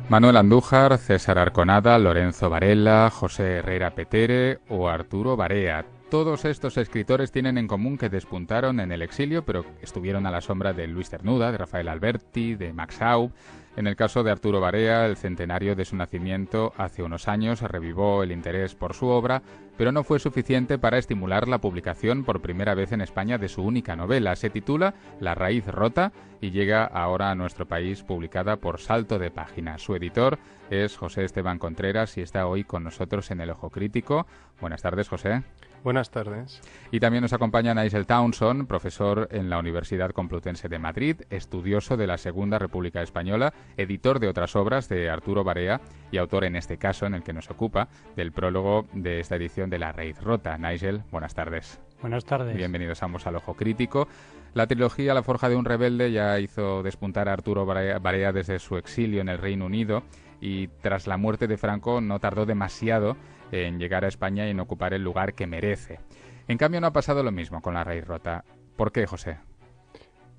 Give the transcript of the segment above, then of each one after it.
Manuel Andújar, César Arconada, Lorenzo Varela, José Herrera Petere o Arturo Barea. Todos estos escritores tienen en común que despuntaron en el exilio, pero estuvieron a la sombra de Luis Cernuda, de Rafael Alberti, de Max Aub. En el caso de Arturo Barea, el centenario de su nacimiento hace unos años revivó el interés por su obra, pero no fue suficiente para estimular la publicación por primera vez en España de su única novela. Se titula La raíz rota y llega ahora a nuestro país publicada por Salto de Página. Su editor es José Esteban Contreras y está hoy con nosotros en El Ojo Crítico. Buenas tardes, José. Buenas tardes. Y también nos acompaña Nigel Townsend, profesor en la Universidad Complutense de Madrid, estudioso de la Segunda República Española, editor de otras obras de Arturo Barea y autor, en este caso, en el que nos ocupa, del prólogo de esta edición de La raíz rota. Nigel, buenas tardes. Buenas tardes. Bienvenidos ambos al Ojo Crítico. La trilogía La forja de un rebelde ya hizo despuntar a Arturo Barea desde su exilio en el Reino Unido y tras la muerte de Franco no tardó demasiado en llegar a España y en ocupar el lugar que merece. En cambio, no ha pasado lo mismo con La raíz rota. ¿Por qué, José?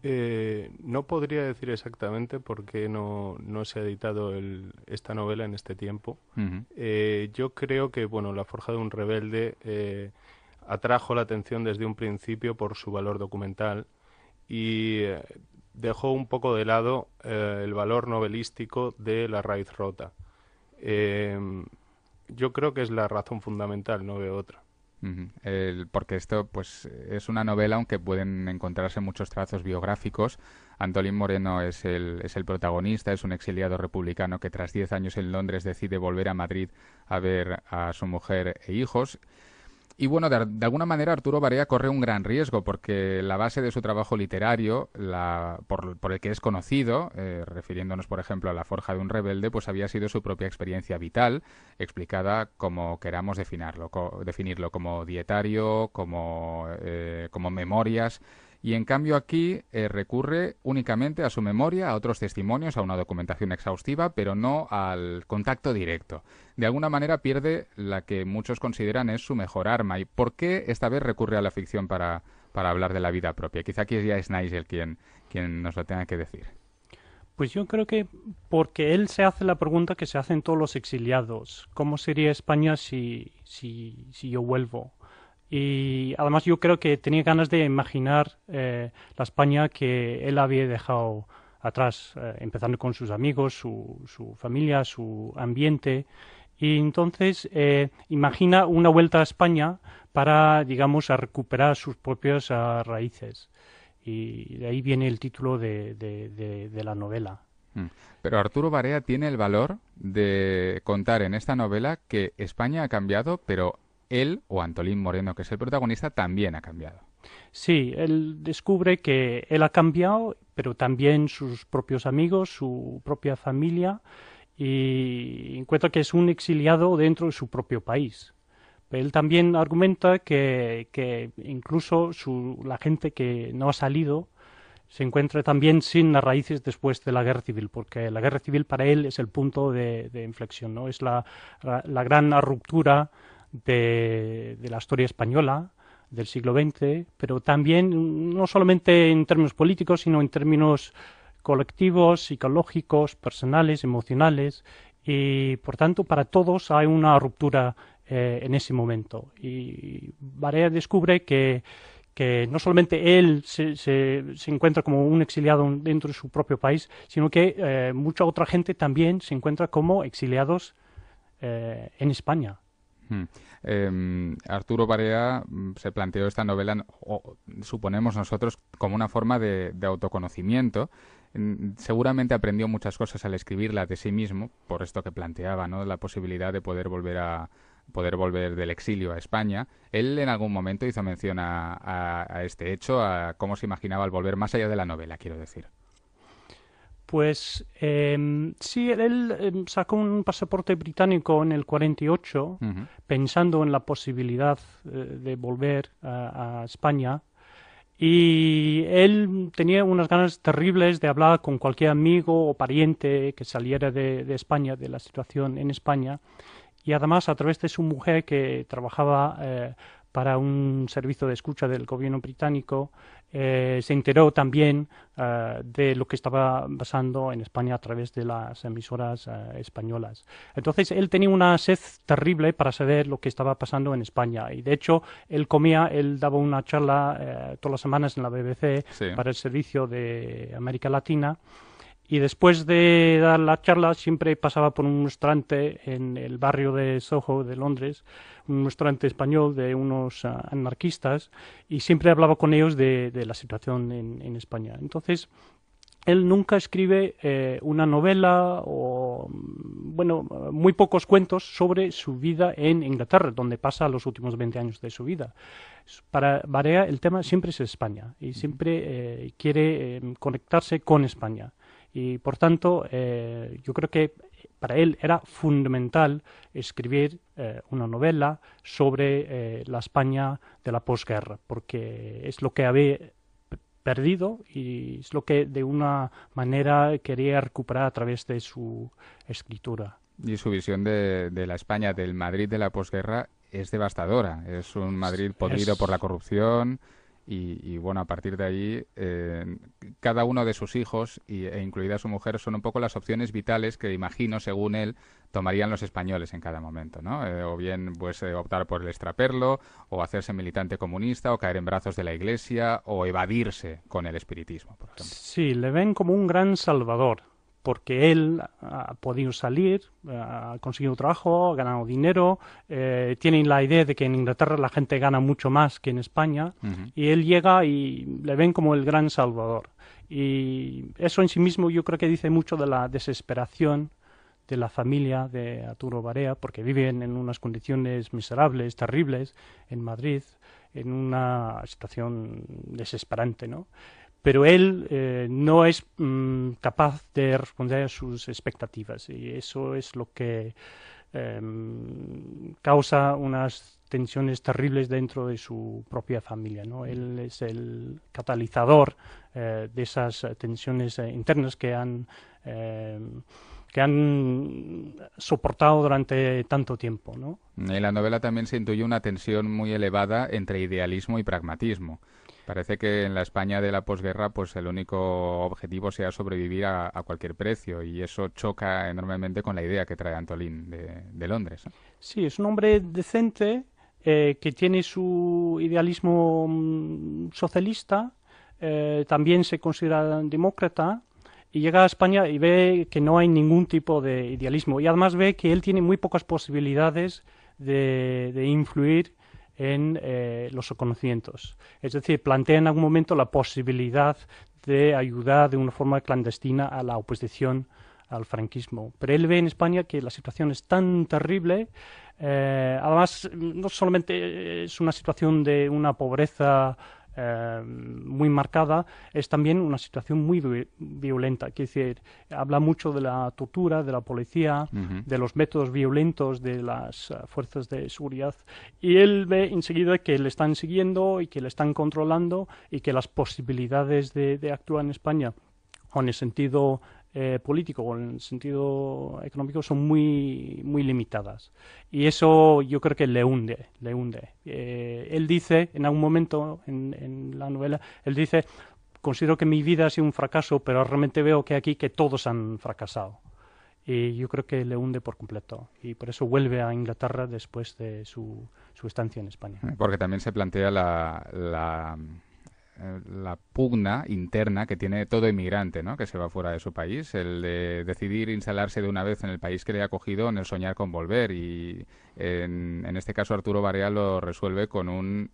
No podría decir exactamente por qué no se ha editado esta novela en este tiempo. Yo creo que La forja de un rebelde atrajo la atención desde un principio por su valor documental y dejó un poco de lado el valor novelístico de La raíz rota. Yo creo que es la razón fundamental, no veo otra. Porque esto pues es una novela, aunque pueden encontrarse muchos trazos biográficos. Antolín Moreno es el protagonista, es un exiliado republicano que tras 10 años en Londres decide volver a Madrid a ver a su mujer e hijos. Y bueno, de alguna manera Arturo Barea corre un gran riesgo porque la base de su trabajo literario, por el que es conocido, refiriéndonos por ejemplo a La forja de un rebelde, pues había sido su propia experiencia vital, explicada como queramos definirlo como dietario, como memorias. Y en cambio aquí recurre únicamente a su memoria, a otros testimonios, a una documentación exhaustiva, pero no al contacto directo. De alguna manera pierde la que muchos consideran es su mejor arma. ¿Y por qué esta vez recurre a la ficción para hablar de la vida propia? Quizá aquí ya es Nigel quien nos lo tenga que decir. Pues yo creo que porque él se hace la pregunta que se hacen todos los exiliados. ¿Cómo sería España si yo vuelvo? Y además yo creo que tenía ganas de imaginar la España que él había dejado atrás, empezando con sus amigos, su familia, su ambiente. Y entonces imagina una vuelta a España para, digamos, a recuperar sus propias raíces. Y de ahí viene el título de la novela. Pero Arturo Barea tiene el valor de contar en esta novela que España ha cambiado, pero él, o Antolín Moreno, que es el protagonista, también ha cambiado. Sí, él descubre que él ha cambiado, pero también sus propios amigos, su propia familia, y encuentra que es un exiliado dentro de su propio país. Pero él también argumenta que incluso la gente que no ha salido se encuentra también sin las raíces después de la guerra civil, porque la guerra civil para él es el punto de inflexión, ¿no? Es la gran ruptura de la historia española del siglo XX, pero también no solamente en términos políticos, sino en términos colectivos, psicológicos, personales, emocionales, y por tanto para todos hay una ruptura en ese momento. Y Barea descubre que no solamente él se encuentra como un exiliado dentro de su propio país, sino que mucha otra gente también se encuentra como exiliados en España. Arturo Barea se planteó esta novela, o suponemos nosotros, como una forma de autoconocimiento. Seguramente aprendió muchas cosas al escribirla de sí mismo, por esto que planteaba, ¿no? La posibilidad de poder volver del exilio a España. Él en algún momento hizo mención a este hecho, a cómo se imaginaba al volver, más allá de la novela, quiero decir. Pues sí, él sacó un pasaporte británico en el 48, pensando en la posibilidad de volver a España. Y él tenía unas ganas terribles de hablar con cualquier amigo o pariente que saliera de España, de la situación en España. Y además, a través de su mujer, que trabajaba para un servicio de escucha del gobierno británico, se enteró también de lo que estaba pasando en España a través de las emisoras españolas. Entonces él tenía una sed terrible para saber lo que estaba pasando en España y de hecho él daba una charla todas las semanas en la BBC para el servicio de América Latina. Y después de dar la charla siempre pasaba por un restaurante en el barrio de Soho de Londres, un restaurante español de unos anarquistas, y siempre hablaba con ellos de la situación en España. Entonces, él nunca escribe una novela o, bueno, muy pocos cuentos sobre su vida en Inglaterra, donde pasa los últimos 20 años de su vida. Para Barea el tema siempre es España y siempre quiere conectarse con España. Y por tanto, yo creo que para él era fundamental escribir una novela sobre la España de la posguerra, porque es lo que había perdido y es lo que de una manera quería recuperar a través de su escritura. Y su visión de la España, del Madrid de la posguerra, es devastadora. Es un Madrid podrido por la corrupción. Y bueno, a partir de ahí, cada uno de sus hijos, e incluida su mujer, son un poco las opciones vitales que, imagino, según él, tomarían los españoles en cada momento, ¿no? O bien pues optar por el extraperlo, o hacerse militante comunista, o caer en brazos de la Iglesia, o evadirse con el espiritismo, por ejemplo. Sí, le ven como un gran salvador, porque él ha podido salir, ha conseguido trabajo, ha ganado dinero, tienen la idea de que en Inglaterra la gente gana mucho más que en España, y él llega y le ven como el gran salvador. Y eso en sí mismo yo creo que dice mucho de la desesperación de la familia de Arturo Barea, porque viven en unas condiciones miserables, terribles, en Madrid, en una situación desesperante, ¿no? Pero él no es capaz de responder a sus expectativas y eso es lo que causa unas tensiones terribles dentro de su propia familia, ¿no? Él es el catalizador de esas tensiones internas que han soportado durante tanto tiempo, ¿no? En la novela también se intuye una tensión muy elevada entre idealismo y pragmatismo. Parece que en la España de la posguerra pues el único objetivo sea sobrevivir a cualquier precio y eso choca enormemente con la idea que trae Antolín de Londres, ¿no? Sí, es un hombre decente que tiene su idealismo socialista, también se considera demócrata y llega a España y ve que no hay ningún tipo de idealismo y además ve que él tiene muy pocas posibilidades de influir en los conocimientos. Es decir, plantea en algún momento la posibilidad de ayudar de una forma clandestina a la oposición al franquismo. Pero él ve en España que la situación es tan terrible, además no solamente es una situación de una pobreza muy marcada, es también una situación muy violenta. Quiere decir, habla mucho de la tortura, de la policía, de los métodos violentos de las fuerzas de seguridad, y él ve enseguida que le están siguiendo y que le están controlando y que las posibilidades de actuar en España, o en el sentido político o en el sentido económico, son muy, muy limitadas. Y eso yo creo que le hunde. Él dice, en algún momento en la novela, él dice, considero que mi vida ha sido un fracaso, pero realmente veo que aquí que todos han fracasado. Y yo creo que le hunde por completo. Y por eso vuelve a Inglaterra después de su estancia en España. Porque también se plantea la pugna interna que tiene todo inmigrante, ¿no?, que se va fuera de su país, el de decidir instalarse de una vez en el país que le ha acogido, en el soñar con volver, y en este caso Arturo Barea lo resuelve con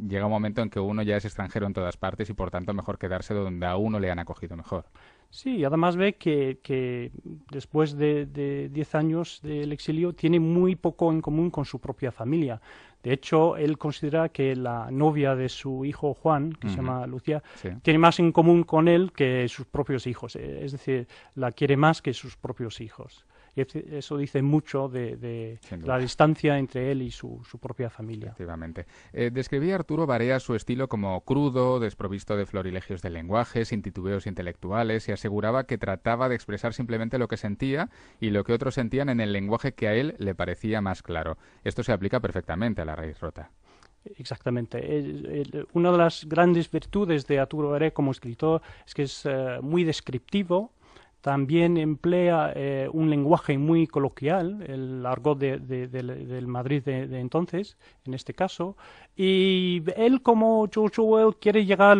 llega un momento en que uno ya es extranjero en todas partes y por tanto mejor quedarse donde a uno le han acogido mejor. Sí, y además ve que después de 10 años del exilio tiene muy poco en común con su propia familia. De hecho, él considera que la novia de su hijo Juan, que se llama Lucía, tiene más en común con él que sus propios hijos. Es decir, la quiere más que sus propios hijos. Y eso dice mucho de la distancia entre él y su propia familia. Efectivamente. Describía Arturo Barea su estilo como crudo, desprovisto de florilegios del lenguaje, sin titubeos intelectuales, y aseguraba que trataba de expresar simplemente lo que sentía y lo que otros sentían en el lenguaje que a él le parecía más claro. Esto se aplica perfectamente a La raíz rota. Exactamente. Una de las grandes virtudes de Arturo Barea como escritor es que es muy descriptivo. También emplea un lenguaje muy coloquial, el argot del Madrid de entonces, en este caso. Y él, como George Orwell, quiere llegar a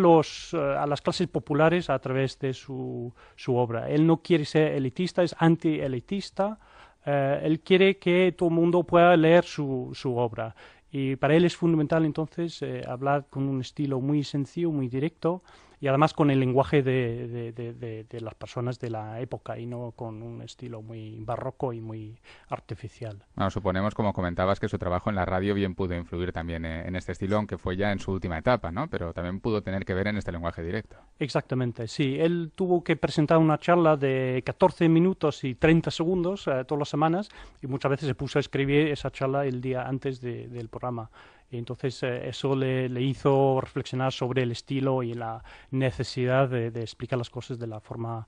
las clases populares a través de su obra. Él no quiere ser elitista, es anti-elitista. Él quiere que todo el mundo pueda leer su obra. Y para él es fundamental, entonces, hablar con un estilo muy sencillo, muy directo, y además con el lenguaje de las personas de la época y no con un estilo muy barroco y muy artificial. Bueno, suponemos, como comentabas, que su trabajo en la radio bien pudo influir también en este estilo, aunque fue ya en su última etapa, ¿no? Pero también pudo tener que ver en este lenguaje directo. Exactamente, sí. Él tuvo que presentar una charla de 14 minutos y 30 segundos todas las semanas, y muchas veces se puso a escribir esa charla el día antes del programa. Y entonces eso le hizo reflexionar sobre el estilo y la necesidad de explicar las cosas de la forma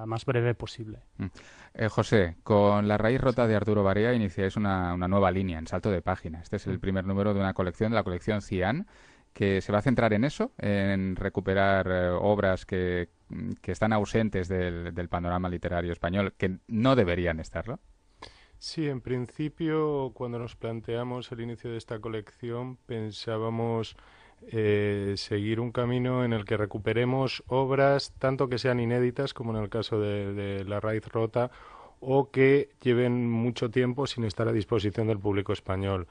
más breve posible. José, con La raíz rota de Arturo Barea iniciáis una nueva línea en salto de página. Este es el primer número de una colección, de la colección Cian, que se va a centrar en eso, en recuperar obras que están ausentes del panorama literario español, que no deberían estarlo. Sí, en principio, cuando nos planteamos el inicio de esta colección, pensábamos seguir un camino en el que recuperemos obras tanto que sean inéditas, como en el caso de La raíz rota, o que lleven mucho tiempo sin estar a disposición del público español.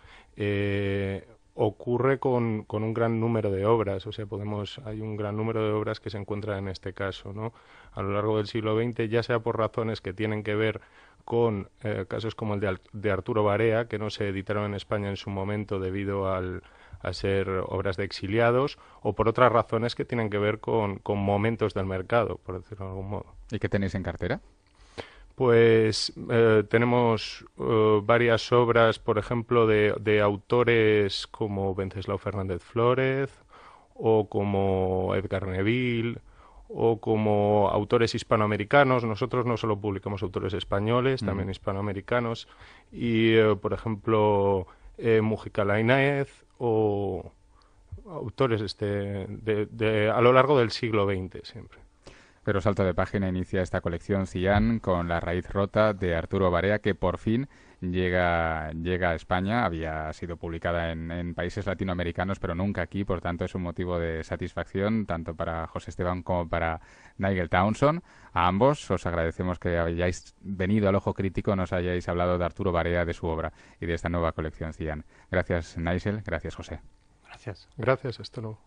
Ocurre con un gran número de obras, o sea, hay un gran número de obras que se encuentran en este caso, ¿no? A lo largo del siglo XX, ya sea por razones que tienen que ver con casos como el de Arturo Barea, que no se editaron en España en su momento debido a ser obras de exiliados, o por otras razones que tienen que ver con momentos del mercado, por decirlo de algún modo. ¿Y qué tenéis en cartera? Pues tenemos varias obras, por ejemplo, de autores como Wenceslao Fernández Flórez, o como Edgar Neville, o como autores hispanoamericanos. Nosotros no solo publicamos autores españoles, también hispanoamericanos, y por ejemplo Mujica Lainez, o autores a lo largo del siglo XX siempre. Pero Salto de Página inicia esta colección Cian con La raíz rota de Arturo Barea, que por fin llega a España. Había sido publicada en países latinoamericanos, pero nunca aquí, por tanto es un motivo de satisfacción tanto para José Esteban como para Nigel Townsend. A ambos os agradecemos que hayáis venido al Ojo Crítico, nos hayáis hablado de Arturo Barea, de su obra y de esta nueva colección Cian. Gracias, Nigel. Gracias, José. Gracias. Gracias, hasta luego.